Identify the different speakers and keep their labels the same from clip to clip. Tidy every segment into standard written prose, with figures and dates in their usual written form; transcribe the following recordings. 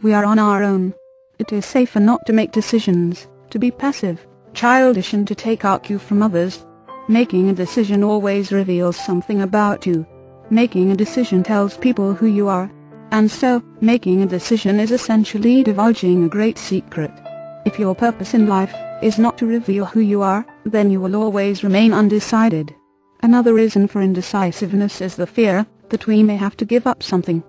Speaker 1: We are on our own. It is safer not to make decisions, to be passive, childish, and to take our cue from others. Making a decision always reveals something about you. Making a decision tells people who you are. And so, making a decision is essentially divulging a great secret. If your purpose in life is not to reveal who you are, then you will always remain undecided. Another reason for indecisiveness is the fear that we may have to give up something.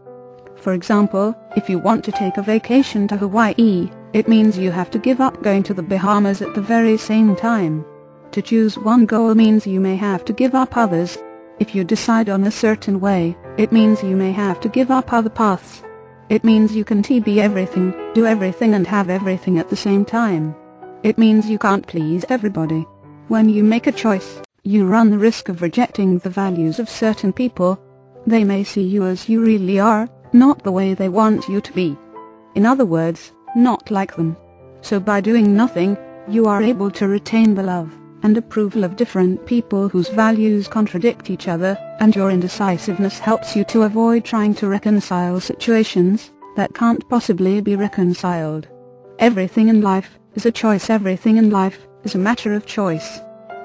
Speaker 1: For example, if you want to take a vacation to Hawaii, it means you have to give up going to the Bahamas at the very same time. To choose one goal means you may have to give up others. If you decide on a certain way, it means you may have to give up other paths. It means you can't be everything, do everything, and have everything at the same time. It means you can't please everybody. When you make a choice, you run the risk of rejecting the values of certain people. They may see you as you really are, not the way they want you to be. In other words, not like them. So by doing nothing, you are able to retain the love and approval of different people whose values contradict each other, and your indecisiveness helps you to avoid trying to reconcile situations that can't possibly be reconciled. Everything in life is a choice. Everything in life is a matter of choice.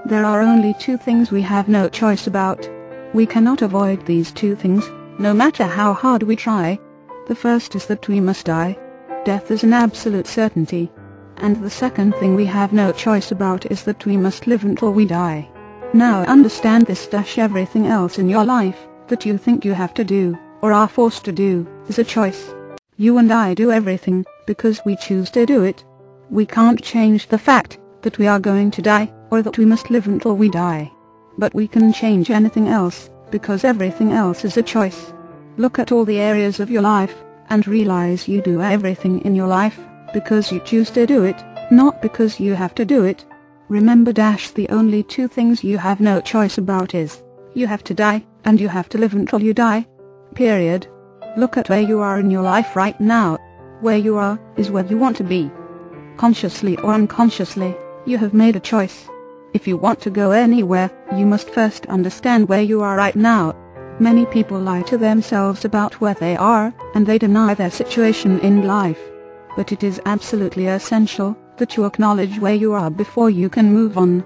Speaker 1: There are only two things we have no choice about. We cannot avoid these two things, no matter how hard we try. The first is that we must die. Death is an absolute certainty. And the second thing we have no choice about is that we must live until we die. Now understand this: everything else in your life that you think you have to do, or are forced to do, is a choice. You and I do everything because we choose to do it. We can't change the fact that we are going to die, or that we must live until we die. But we can change anything else, because everything else is a choice. Look at all the areas of your life, and realize you do everything in your life because you choose to do it, not because you have to do it. Remember, the only two things you have no choice about is, you have to die, and you have to live until you die. Period. Look at where you are in your life right now. Where you are is where you want to be. Consciously or unconsciously, you have made a choice. If you want to go anywhere, you must first understand where you are right now. Many people lie to themselves about where they are, and they deny their situation in life. But it is absolutely essential that you acknowledge where you are before you can move on.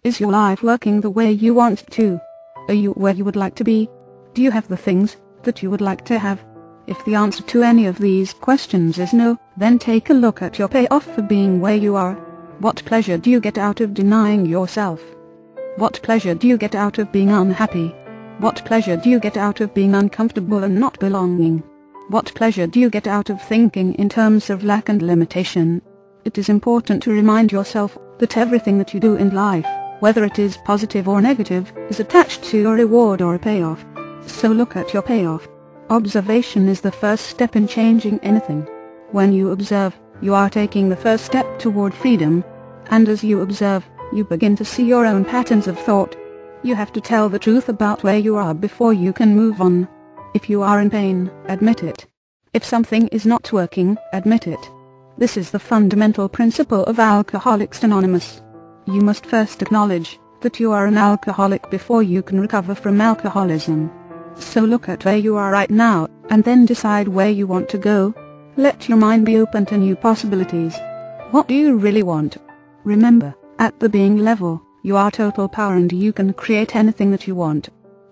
Speaker 1: Is your life working the way you want it to? Are you where you would like to be? Do you have the things that you would like to have? If the answer to any of these questions is no, then take a look at your payoff for being where you are. What pleasure do you get out of denying yourself? What pleasure do you get out of being unhappy? What pleasure do you get out of being uncomfortable and not belonging? What pleasure do you get out of thinking in terms of lack and limitation? It is important to remind yourself that everything that you do in life, whether it is positive or negative, is attached to a reward or a payoff. So look at your payoff. Observation is the first step in changing anything. When you observe, you are taking the first step toward freedom. And as you observe, you begin to see your own patterns of thought. You have to tell the truth about where you are before you can move on. If you are in pain, admit it. If something is not working, admit it. This is the fundamental principle of Alcoholics Anonymous. You must first acknowledge that you are an alcoholic before you can recover from alcoholism. So look at where you are right now, and then decide where you want to go. Let your mind be open to new possibilities. What do you really want? Remember, at the being level, you are total power and you can create anything that you want.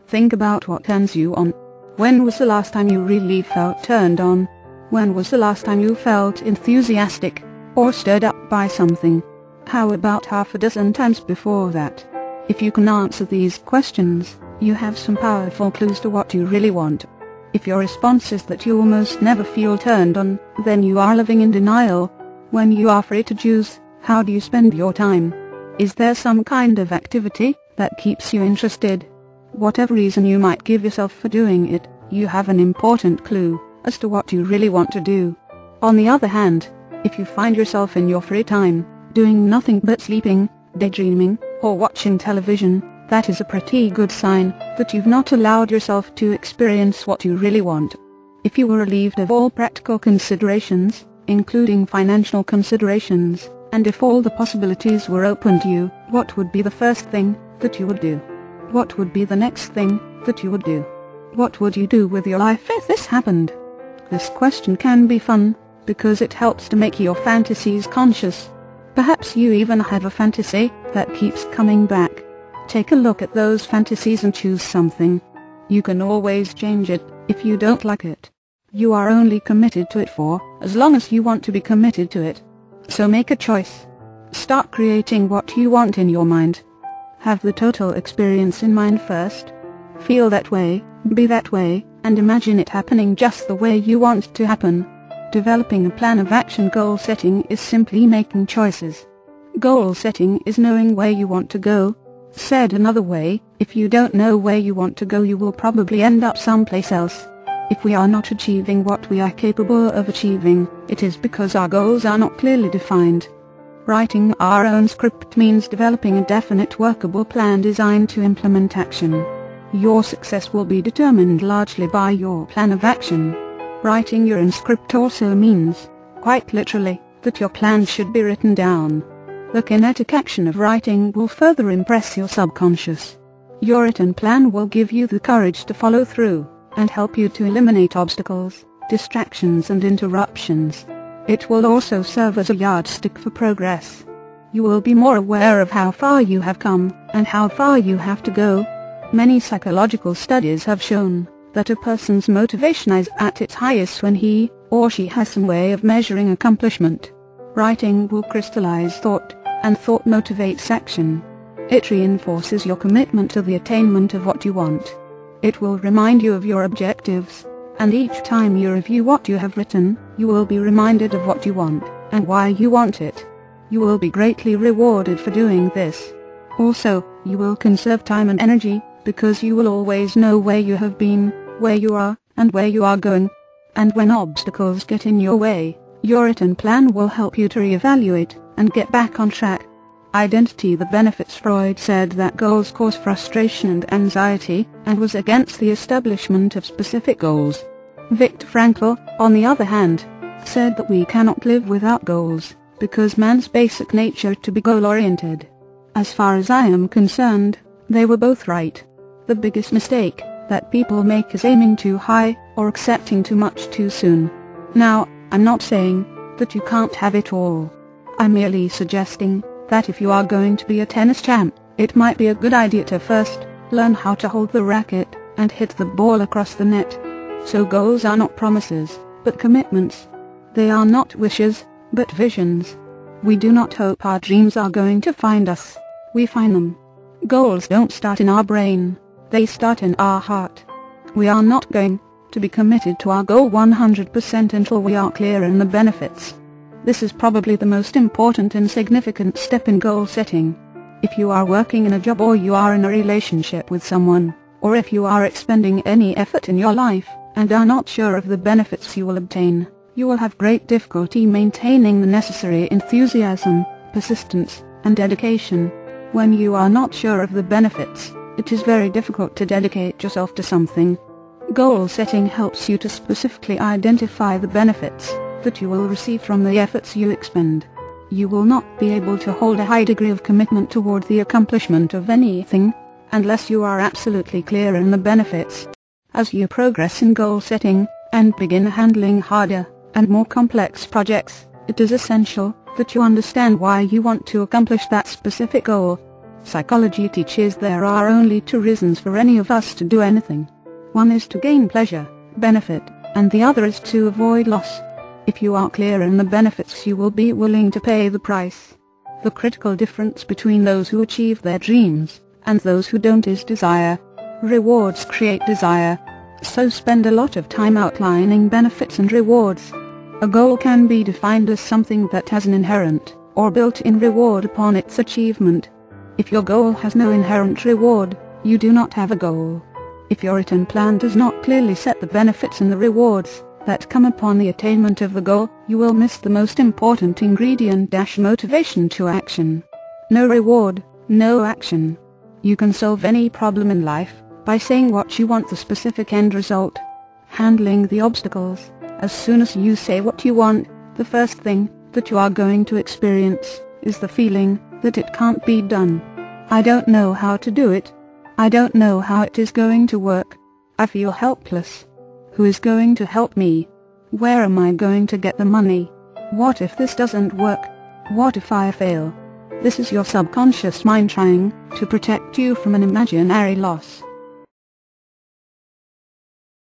Speaker 1: Think about what turns you on. When was the last time you really felt turned on? When was the last time you felt enthusiastic, or stirred up by something? How about half a dozen times before that? If you can answer these questions, you have some powerful clues to what you really want. If your response is that you almost never feel turned on, then you are living in denial. When you are free to choose, how do you spend your time? Is there some kind of activity that keeps you interested? Whatever reason you might give yourself for doing it, you have an important clue as to what you really want to do. On the other hand, if you find yourself in your free time, doing nothing but sleeping, daydreaming, or watching television, that is a pretty good sign that you've not allowed yourself to experience what you really want. If you were relieved of all practical considerations, including financial considerations, and if all the possibilities were open to you, what would be the first thing that you would do? What would be the next thing that you would do? What would you do with your life if this happened? This question can be fun, because it helps to make your fantasies conscious. Perhaps you even have a fantasy that keeps coming back. Take a look at those fantasies and choose something. You can always change it if you don't like it. You are only committed to it for as long as you want to be committed to it. So make a choice. Start creating what you want in your mind. Have the total experience in mind first. Feel that way, be that way, and imagine it happening just the way you want it to happen. Developing a plan of action. Goal setting is simply making choices. Goal setting is knowing where you want to go. Said another way, if you don't know where you want to go, you will probably end up someplace else. If we are not achieving what we are capable of achieving, it is because our goals are not clearly defined. Writing our own script means developing a definite workable plan designed to implement action. Your success will be determined largely by your plan of action. Writing your own script also means, quite literally, that your plan should be written down. The kinetic action of writing will further impress your subconscious. Your written plan will give you the courage to follow through, and help you to eliminate obstacles, distractions and interruptions. It will also serve as a yardstick for progress. You will be more aware of how far you have come, and how far you have to go. Many psychological studies have shown that a person's motivation is at its highest when he or she has some way of measuring accomplishment. Writing will crystallize thought, and thought motivates action. It reinforces your commitment to the attainment of what you want. It will remind you of your objectives, and each time you review what you have written, you will be reminded of what you want, and why you want it. You will be greatly rewarded for doing this. Also, you will conserve time and energy, because you will always know where you have been, where you are, and where you are going. And when obstacles get in your way, your written plan will help you to reevaluate and get back on track. Identity. The benefits. Freud said that goals cause frustration and anxiety, and was against the establishment of specific goals. Viktor Frankl, on the other hand, said that we cannot live without goals, because man's basic nature to be goal-oriented. As far as I am concerned, they were both right. The biggest mistake that people make is aiming too high, or accepting too much too soon. Now, I'm not saying that you can't have it all. I'm merely suggesting that if you are going to be a tennis champ, it might be a good idea to first learn how to hold the racket and hit the ball across the net. So goals are not promises, but commitments. They are not wishes, but visions. We do not hope our dreams are going to find us. We find them. Goals don't start in our brain. They start in our heart. We are not going to be committed to our goal 100% until we are clear in the benefits. This is probably the most important and significant step in goal setting. If you are working in a job, or you are in a relationship with someone, or if you are expending any effort in your life, and are not sure of the benefits you will obtain, you will have great difficulty maintaining the necessary enthusiasm, persistence, and dedication. When you are not sure of the benefits, it is very difficult to dedicate yourself to something. Goal setting helps you to specifically identify the benefits that you will receive from the efforts you expend. You will not be able to hold a high degree of commitment toward the accomplishment of anything unless you are absolutely clear in the benefits. As you progress in goal setting and begin handling harder and more complex projects, it is essential that you understand why you want to accomplish that specific goal. Psychology teaches there are only two reasons for any of us to do anything. One is to gain pleasure, benefit, and the other is to avoid loss. If you are clear in the benefits, you will be willing to pay the price. The critical difference between those who achieve their dreams and those who don't is desire. Rewards create desire. So spend a lot of time outlining benefits and rewards. A goal can be defined as something that has an inherent or built-in reward upon its achievement. If your goal has no inherent reward, you do not have a goal. If your written plan does not clearly set the benefits and the rewards that come upon the attainment of the goal, you will miss the most important ingredient: motivation to action. No reward, no action. You can solve any problem in life by saying what you want, the specific end result. Handling the obstacles. As soon as you say what you want, the first thing that you are going to experience is the feeling that it can't be done. I don't know how to do it. I don't know how it is going to work. I feel helpless. Who is going to help me? Where am I going to get the money? What if this doesn't work? What if I fail? This is your subconscious mind trying to protect you from an imaginary loss.